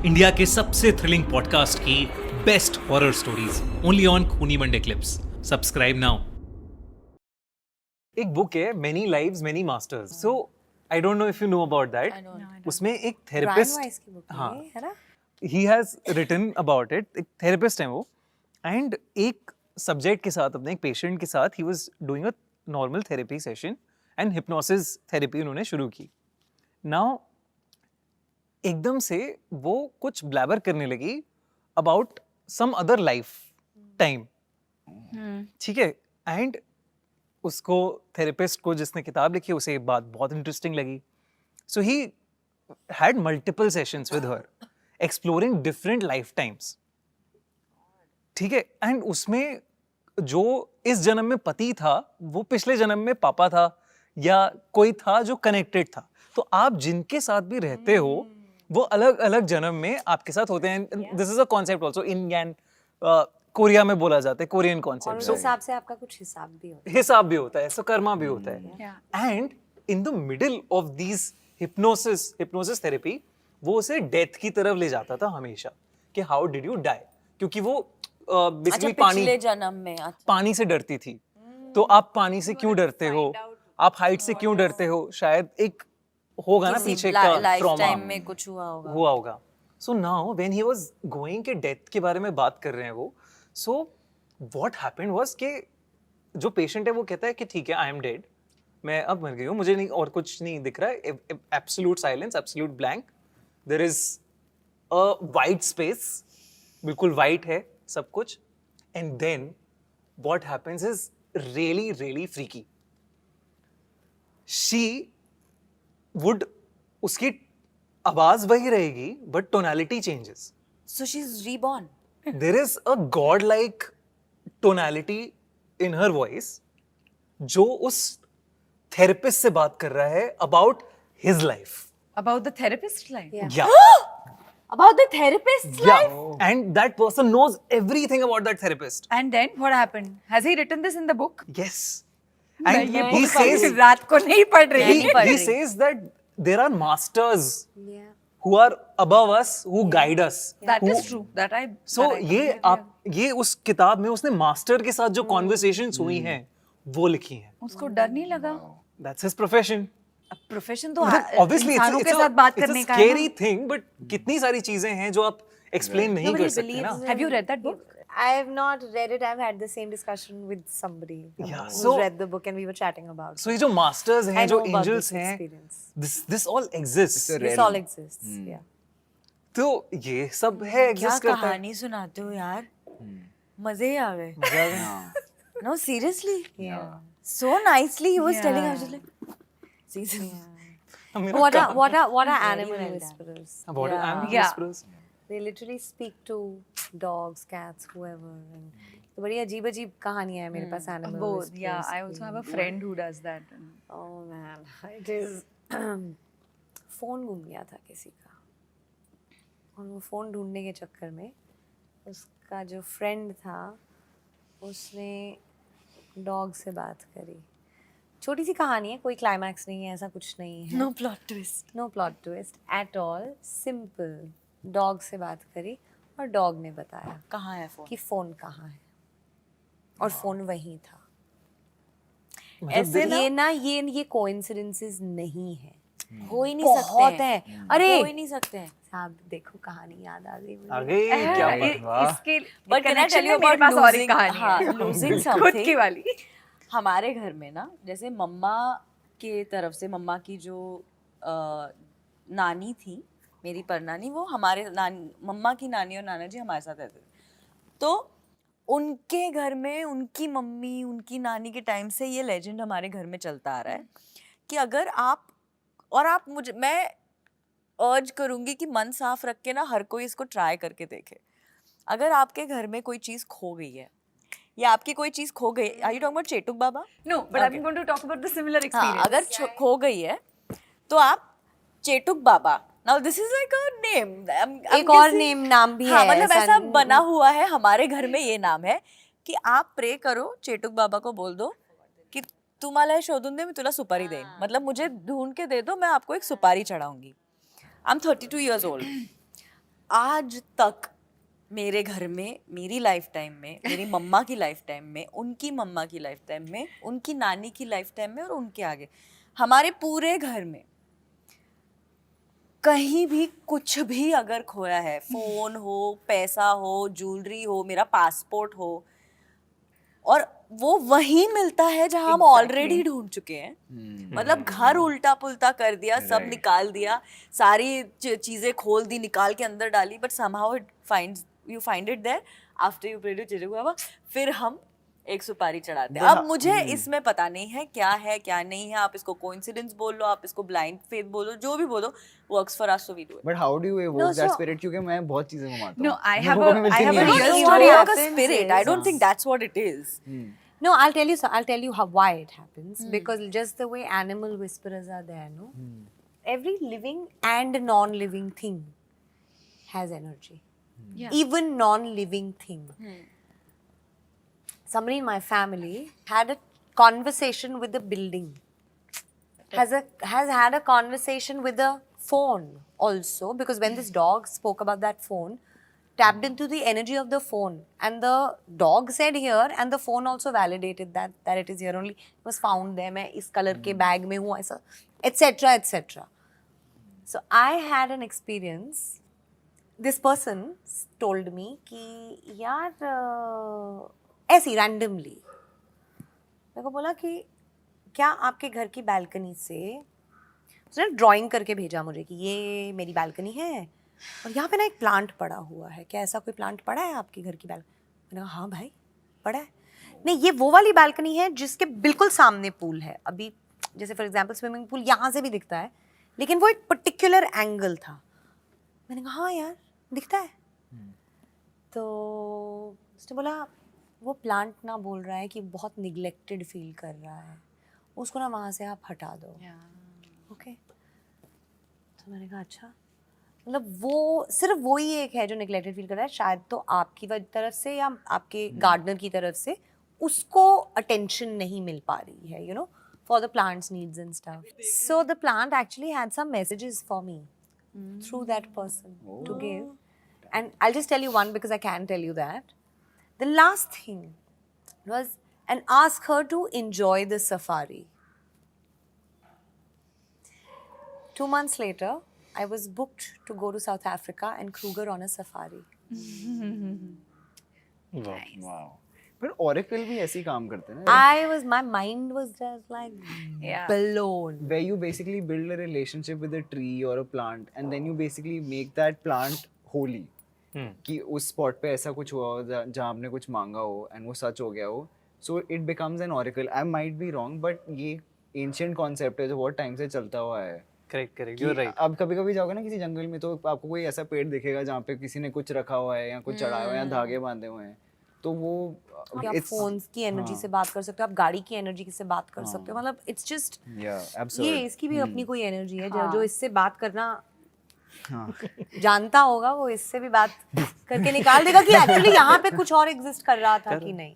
India के सबसे thrilling podcast की best horror stories only on Khooni Monday clips. Subscribe now. एक बुक है many lives many masters. So I don't know if you know about that. उसमें एक therapist, हाँ, है ना? He has written about it. एक therapist है वो, एंड एक सब्जेक्ट के साथ, अपने एक पेशेंट के साथ he was doing a normal therapy session and hypnosis therapy उन्होंने शुरू की। नाउ एकदम से वो कुछ ब्लैबर करने लगी about some other lifetime, ठीक है। एंड उसको, थेरेपिस्ट को जिसने किताब लिखी, उसे ये बात बहुत इंटरेस्टिंग लगी। So he had multiple sessions with her exploring different life times, ठीक है। एंड उसमें जो इस जन्म में पति था वो पिछले जन्म में पापा था, या कोई था जो कनेक्टेड था। तो आप जिनके साथ भी रहते हो वो अलग अलग जन्म में आपके साथ होते हैं। This is a concept also in ज्ञान, कोरिया में बोला जाता है, कोरियन और कॉन्सेप्ट। उस सो हिसाब से आपका कुछ हिसाब भी होता हिसाब भी होता है, सो कर्मा भी होता है। And in the middle of these hypnosis therapy, वो उसे डेथ की तरफ ले जाता था हमेशा, कि हाउ डिड यू डाई, क्योंकि वो बेसिकली पिछले जन्म में पानी से डरती थी। तो आप पानी से क्यों डरते हो, आप हाइट से क्यों डरते हो, शायद एक होगा ना पीछे का लाइफ ट्रॉमा टाइम में कुछ हुआ होगा। So now when he was going के डेथ के बारे में बात कर रहे हैं वो, सो व्हाट हैपेंड वाज के जो पेशेंट है वो कहता है कि ठीक है, आई एम डेड, मैं अब मर गई हूँ, मुझे नहीं और कुछ नहीं दिख रहा है, absolute silence, absolute blank, there is a white space, बिल्कुल वाइट है सब कुछ। And then what happens is really really freaky. She would, उसकी आवाज वही रहेगी but tonality changes. So she is reborn. There is a god-like tonality in her voice जो उस थेरेपिस्ट से बात कर रहा है about his life. About the therapist's life? Yeah. About the therapist's life? Yeah. And that person knows everything about that therapist. And then what happened? Has he written this in the book? Yes. And ये he book says, रात को नहीं पढ़ रही। he says that there are masters है। Yeah. who are above us, who guide us. That who- is true. That I. So that I ये believe, आप, ये उस किताब में उसने मास्टर के साथ जो कॉन्वर्सेशंस हुई हैं वो लिखी हैं. yeah. उसको डर नहीं लगा? That's his profession. प्रोफेशन तो Obviously, इंसानों के साथ बात it's करने a का है scary thing, but कितनी सारी चीजें हैं जो आप एक्सप्लेन नहीं कर सकते ना. ना? Have you read that book? I have not read it. I've had the same discussion with somebody Yeah, who's so- read the book, and we were chatting about it. So ये जो masters हैं, I जो know about angels this हैं, experience. this all exists. This all exists. Yeah. तो ये सब है, क्या एग्जिस्ट करता है. कहानी सुनाते हो यार, मजे ही आ गए। No, seriously. Yeah. So nicely he was Yeah. telling. I was just like, see. मेरा What are काम- what are Very animal well done. whisperers? About it, I'm Yeah. whispers. They literally speak to dogs, cats, whoever. And तो बड़ी अजीब अजीब कहानियां हैं मेरे पास animal Both. whisperers Yeah, I also की. have a friend who does that. Oh man, it is. Phone गुम गया था किसी का, और वो फोन ढूंढने के चक्कर में उसका जो फ्रेंड था उसने डॉग से बात करी। छोटी सी कहानी है, कोई क्लाइमैक्स नहीं है, ऐसा कुछ नहीं है, No plot twist. No plot twist at all, simple. Dog से बात करी और डॉग ने बताया कहाँ है फोन? कि फोन कहाँ है, और फोन वहीं था। मतलब ऐसे ये कोइंसिडेंसेस नहीं है, हो ही नहीं बहुत सकते हैं। अरे हो ही नहीं सकते हैं। साहब देखो, कहानी याद आ गई मुझे। आगे क्या बात, वाह. इसके But can I connection tell you में मेरे about पास और एक losing? कहानी हाँ, है। losing खुद something. की वाली। हमारे घर में ना, जैसे मम्मा के तरफ से, मम्मा की जो नानी थी, मेरी परनानी, वो हमारे मम्मा की नानी और नाना जी हमारे साथ रहते थे। तो उनके घर में उनकी मम्मी, उनकी नानी के टाइम से ये लेजेंड हमारे घर में चलता आ रहा है कि अगर आप मैं अर्ज करूँगी कि मन साफ रख के ना हर कोई इसको ट्राई करके देखे। अगर आपके घर में कोई चीज़ खो गई है, या आपकी कोई चीज़ खो गई, are you talking about Chetuk Baba? No, but I'm going to talk about the similar हाँ, experience. अगर खो गई है तो आप Chetuk Baba, now this is like a name, एक और नाम भी हाँ, है, मतलब ऐसा ऐसा बना हुआ है हमारे घर में, ये नाम है कि आप प्रे करो, चेटुक बाबा को बोल दो कि तुम्हाला हे शोधून दे, मैं तुला सुपारी देईन, मतलब मुझे ढूंढ के दे दो, मैं आपको एक सुपारी चढ़ाऊंगी। I am 32 years old. आज तक मेरे घर में, मेरी लाइफ टाइम में, मेरी मम्मा की लाइफ टाइम में, उनकी मम्मा की लाइफ टाइम में, उनकी नानी की लाइफ टाइम में और उनके आगे, हमारे पूरे घर में कहीं भी कुछ भी अगर खोया है, फोन हो, पैसा हो, ज्वेलरी हो, मेरा पासपोर्ट हो, और वो वहीं मिलता है जहां हम ऑलरेडी ढूंढ चुके हैं। मतलब घर उल्टा पुल्टा कर दिया, सब निकाल दिया, सारी चीजें खोल दी, निकाल के अंदर डाली, but somehow you find it there after you pray to Chiru Baba, फिर हम एक सुपारी चढ़ाते हैं। अब मुझे इसमें पता नहीं है क्या नहीं है, आप इसको कोइंसिडेंस बोल लो, आप इसको ब्लाइंड फेथ बोलो, जो भी बोलो, works for us, so we do it. But how do you evoke No, that so- spirit? क्योंकि मैं बहुत चीजें घुमाता हूँ। No, I मेरे have को a- कभी मिलती I have नहीं a है। real What story happens a spirit. is- I don't think that's what it is. No, I'll tell you how why it happens, because just the way animal whisperers are there, no? Every living and non-living thing has energy. Yeah. Even non-living thing. Somebody in my family had a conversation with the building. Has had a conversation with the phone also, because when this dog spoke about that phone, tapped into the energy of the phone, and the dog said here, and the phone also validated that it is here only. It was found there. मैं इस color के bag में हूँ, ऐसा, etc. etc. So I had an experience. This person told me कि यार ऐसे ही randomly मेरे को बोला कि क्या आपके घर की बालकनी से, उसने ड्राइंग करके भेजा मुझे कि ये मेरी बालकनी है और यहाँ पे ना एक प्लांट पड़ा हुआ है, क्या ऐसा कोई प्लांट पड़ा है आपके घर की बालकनी? मैंने कहा हाँ भाई पड़ा है। नहीं, ये वो वाली बालकनी है जिसके बिल्कुल सामने पूल है। अभी जैसे फॉर एग्जांपल स्विमिंग पूल यहाँ से भी दिखता है, लेकिन वो एक पर्टिकुलर एंगल था। मैंने कहा हाँ यार दिखता है। तो उसने बोला वो प्लांट ना बोल रहा है कि बहुत निगलेक्टेड फील कर रहा है, उसको ना वहाँ से आप हटा दो। ओके, तो मैंने कहा अच्छा, मतलब वो सिर्फ वो ही एक है जो निगलेक्टेड फील कर रहा है, शायद तो आपकी तरफ से या आपके गार्डनर की तरफ से उसको अटेंशन नहीं मिल पा रही है, you know, for the plants needs and stuff. So the plant actually had some messages for me through that person to give, and I'll just tell you one because I can tell you that. The last thing was, and ask her to enjoy the safari. 2 months later, I was booked to go to South Africa and Kruger on a safari. Wow. पर Oracle भी ऐसे ही काम करते हैं ना। My mind was just like Yeah. blown. Where you basically build a relationship with a tree or a plant, and then you basically make that plant holy. कि उस spot पे ऐसा कुछ हुआ हो जहाँ आपने कुछ मांगा हो एंड वो सच हो गया हो, so it becomes N oracle. I might be wrong, but ये एंशिएंट कॉन्सेप्ट है जो बहुत टाइम से चलता हुआ है। करेक्ट कि यू राइट। अब कभी कभी जाओगे ना किसी जंगल में, तो आपको कोई ऐसा पेड़ दिखेगा जहाँ पे किसी ने कुछ रखा हुआ है या कुछ चढ़ाया हुआ है या धागे बांधे हुए हैं, तो वो आप फोन्स की एनर्जी से बात कर सकते हो, आप गाड़ी की एनर्जी से बात कर सकते हो, मतलब इट्स जस्ट ये इसकी भी अपनी कोई एनर्जी है जो इससे बात करना जानता होगा, वो इससे भी बात करके निकाल देगा कि एक्चुअली यहाँ पे कुछ और एग्जिस्ट कर रहा था कि नहीं।